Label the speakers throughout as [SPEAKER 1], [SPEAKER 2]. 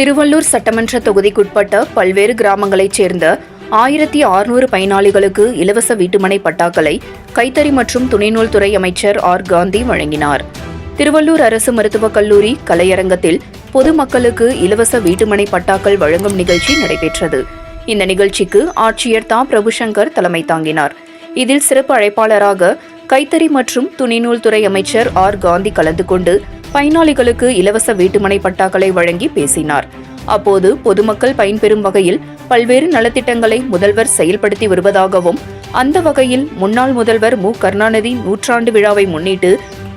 [SPEAKER 1] திருவள்ளூர் சட்டமன்ற தொகுதிக்குட்பட்ட பல்வேறு கிராமங்களைச் சேர்ந்த 1600 பயனாளிகளுக்கு இலவச வீட்டுமனை பட்டாக்களை கைத்தறி மற்றும் துணிநூல் துறை அமைச்சர் ஆர் காந்தி வழங்கினார். திருவள்ளூர் அரசு மருத்துவக் கல்லூரி கலையரங்கத்தில் பொதுமக்களுக்கு இலவச வீட்டுமனை பட்டாக்கள் வழங்கும் நிகழ்ச்சி நடைபெற்றது. இந்த நிகழ்ச்சிக்கு ஆட்சியர் தா. பிரபுசங்கர் தலைமை தாங்கினார். இதில் சிறப்பு அழைப்பாளராக கைத்தறி மற்றும் துணிநூல் துறை அமைச்சர் ஆர் காந்தி கலந்து கொண்டு பயனாளிகளுக்கு இலவச வீட்டுமனை பட்டாக்களை வழங்கி பேசினார். அப்போது பொதுமக்கள் பயன்பெறும் வகையில் பல்வேறு நலத்திட்டங்களை முதல்வர் செயல்படுத்தி வருவதாகவும், அந்த வகையில் முன்னாள் முதல்வர் மு. கருணாநிதி நூற்றாண்டு விழாவை முன்னிட்டு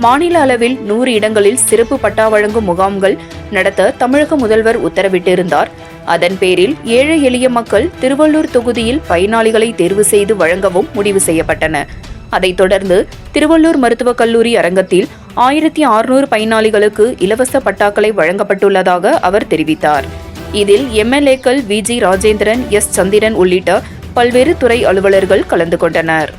[SPEAKER 1] மாநில அளவில் 100 இடங்களில் சிறப்பு பட்டா வழங்கும் முகாம்கள் நடத்த தமிழக முதல்வர் உத்தரவிட்டிருந்தார். அதன் பேரில் ஏழை எளிய மக்கள் திருவள்ளூர் தொகுதியில் பயனாளிகளை தேர்வு செய்து வழங்கவும் முடிவு செய்யப்பட்டன. அதைத் தொடர்ந்து திருவள்ளூர் மருத்துவக் கல்லூரி அரங்கத்தில் 1600 பயனாளிகளுக்கு இலவச பட்டாக்களை வழங்கப்பட்டுள்ளதாக அவர் தெரிவித்தார். இதில் எம்எல்ஏக்கள் வி. ஜி. ராஜேந்திரன், எஸ். சந்திரன் உள்ளிட்ட பல்வேறு துறை அலுவலர்கள் கலந்து கொண்டனர்.